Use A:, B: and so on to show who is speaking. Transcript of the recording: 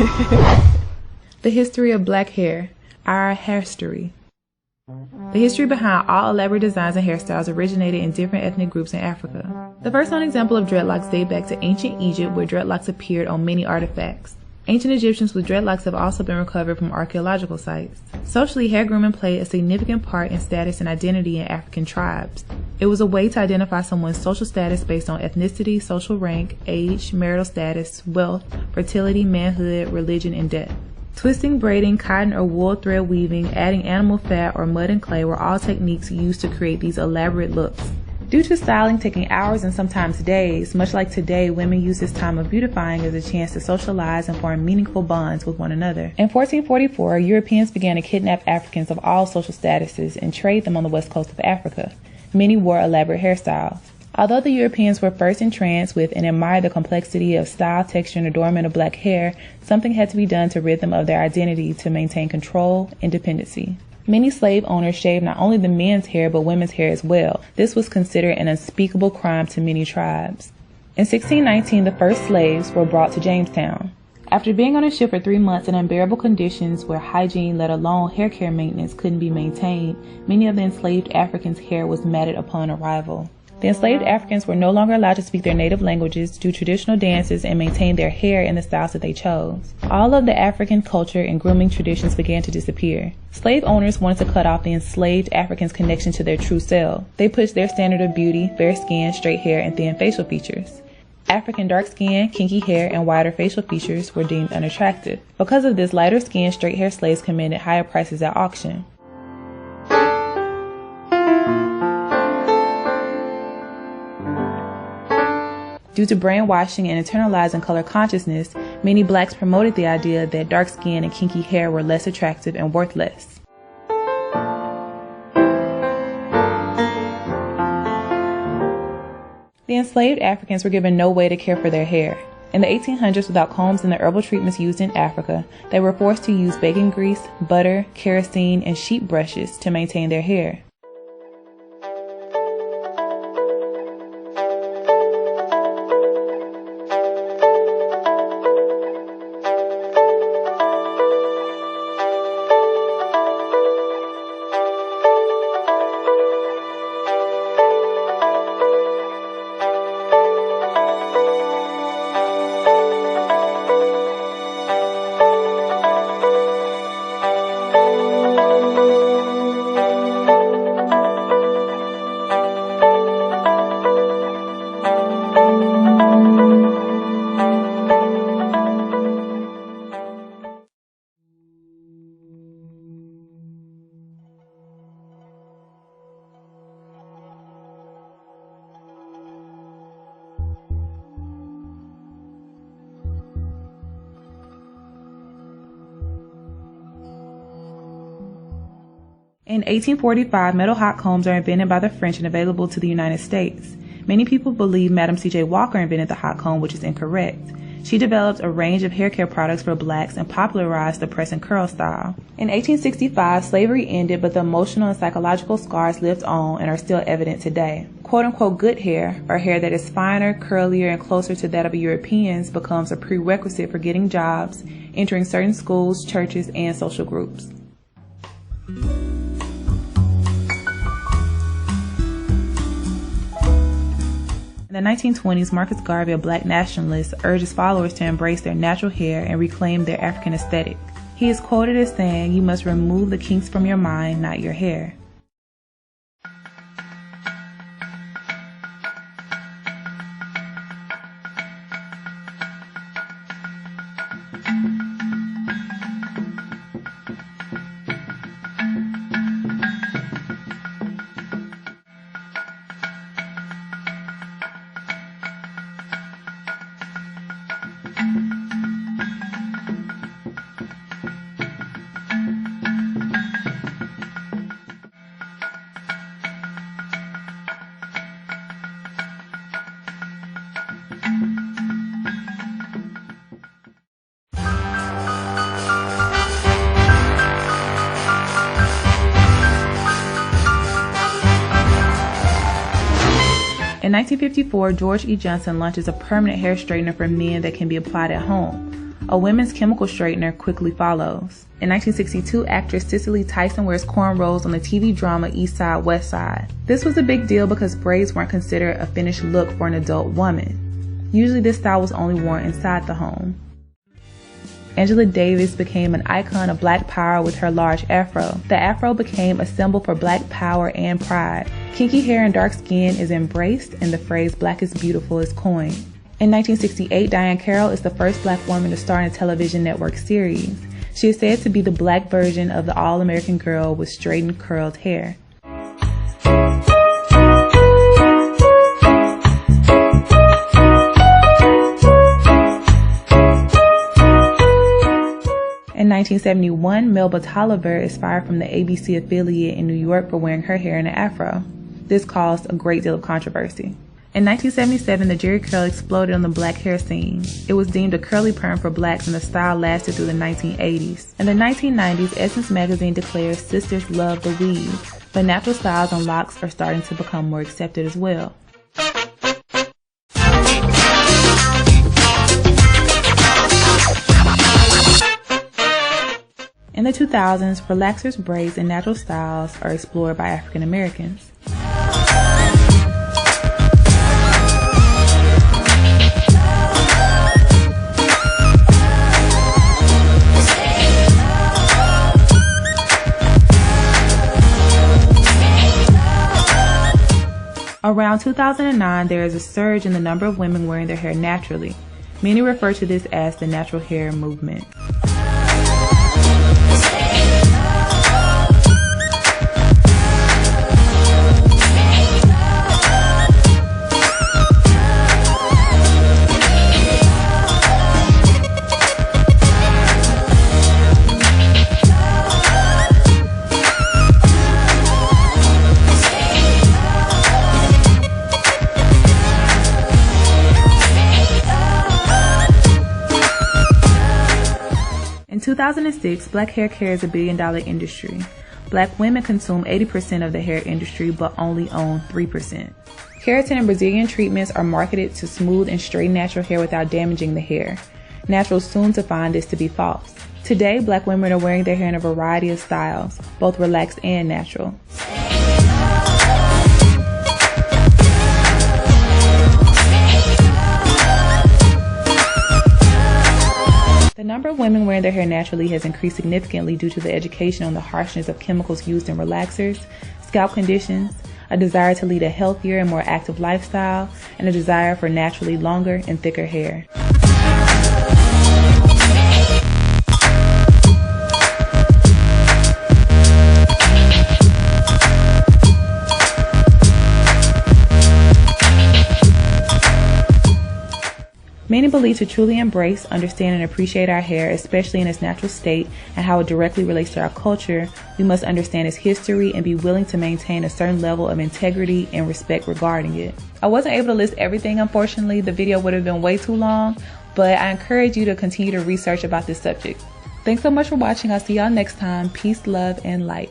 A: The history of black hair, our hairstory. The history behind all elaborate designs and hairstyles originated in different ethnic groups in Africa. The first known example of dreadlocks date back to ancient Egypt, where dreadlocks appeared on many artifacts. Ancient Egyptians with dreadlocks have also been recovered from archaeological sites. Socially, hair grooming played a significant part in status and identity in African tribes. It was a way to identify someone's social status based on ethnicity, social rank, age, marital status, wealth, fertility, manhood, religion, and death. Twisting, braiding, cotton or wool thread weaving, adding animal fat or mud and clay were all techniques used to create these elaborate looks. Due to styling taking hours and sometimes days, much like today, women use this time of beautifying as a chance to socialize and form meaningful bonds with one another. In 1444, Europeans began to kidnap Africans of all social statuses and trade them on the west coast of Africa. Many wore elaborate hairstyles. Although the Europeans were first entranced with and admired the complexity of style, texture, and adornment of black hair, something had to be done to rid them of their identity to maintain control and dependency. Many slave owners shaved not only the men's hair but women's hair as well. This was considered an unspeakable crime to many tribes. In 1619, the first slaves were brought to Jamestown. After being on a ship for 3 months in unbearable conditions where hygiene, let alone hair care maintenance, couldn't be maintained, many of the enslaved Africans' hair was matted upon arrival. The enslaved Africans were no longer allowed to speak their native languages, do traditional dances, and maintain their hair in the styles that they chose. All of the African culture and grooming traditions began to disappear. Slave owners wanted to cut off the enslaved Africans' connection to their true self. They pushed their standard of beauty, fair skin, straight hair, and thin facial features. African dark skin, kinky hair, and wider facial features were deemed unattractive. Because of this, lighter skinned, straight hair slaves commanded higher prices at auction. Due to brainwashing and internalizing color consciousness, many blacks promoted the idea that dark skin and kinky hair were less attractive and worth less. The enslaved Africans were given no way to care for their hair. In the 1800s, without combs and the herbal treatments used in Africa, they were forced to use bacon grease, butter, kerosene, and sheep brushes to maintain their hair. In 1845, metal hot combs are invented by the French and available to the United States. Many people believe Madam C.J. Walker invented the hot comb, which is incorrect. She developed a range of hair care products for blacks and popularized the press and curl style. In 1865, slavery ended, but the emotional and psychological scars lived on and are still evident today. Quote-unquote good hair, or hair that is finer, curlier, and closer to that of Europeans, becomes a prerequisite for getting jobs, entering certain schools, churches, and social groups. In the 1920s, Marcus Garvey, a black nationalist, urged his followers to embrace their natural hair and reclaim their African aesthetic. He is quoted as saying, "You must remove the kinks from your mind, not your hair." In 1954, George E. Johnson launches a permanent hair straightener for men that can be applied at home. A women's chemical straightener quickly follows. In 1962, actress Cicely Tyson wears cornrows on the TV drama East Side, West Side. This was a big deal because braids weren't considered a finished look for an adult woman. Usually this style was only worn inside the home. Angela Davis became an icon of black power with her large afro. The afro became a symbol for black power and pride. Kinky hair and dark skin is embraced, and the phrase "black is beautiful" is coined. In 1968, Diahann Carroll is the first black woman to star in a television network series. She is said to be the black version of the all-American girl with straightened, curled hair. In 1971, Melba Tolliver is fired from the ABC affiliate in New York for wearing her hair in an afro. This caused a great deal of controversy. In 1977, the Jerry curl exploded on the black hair scene. It was deemed a curly perm for blacks, and the style lasted through the 1980s. In the 1990s, Essence magazine declares sisters love the weave, but natural styles and locks are starting to become more accepted as well. In the 2000s, relaxers, braids, and natural styles are explored by African Americans. Around 2009, there is a surge in the number of women wearing their hair naturally. Many refer to this as the natural hair movement. In 2006, black hair care is a billion-dollar industry. Black women consume 80% of the hair industry but only own 3%. Keratin and Brazilian treatments are marketed to smooth and straighten natural hair without damaging the hair. Naturals soon to find this to be false. Today, black women are wearing their hair in a variety of styles, both relaxed and natural. The number of women wearing their hair naturally has increased significantly due to the education on the harshness of chemicals used in relaxers, scalp conditions, a desire to lead a healthier and more active lifestyle, and a desire for naturally longer and thicker hair. Many believe to truly embrace, understand, and appreciate our hair, especially in its natural state and how it directly relates to our culture, we must understand its history and be willing to maintain a certain level of integrity and respect regarding it. I wasn't able to list everything, unfortunately. The video would have been way too long, but I encourage you to continue to research about this subject. Thanks so much for watching. I'll see y'all next time. Peace, love, and light.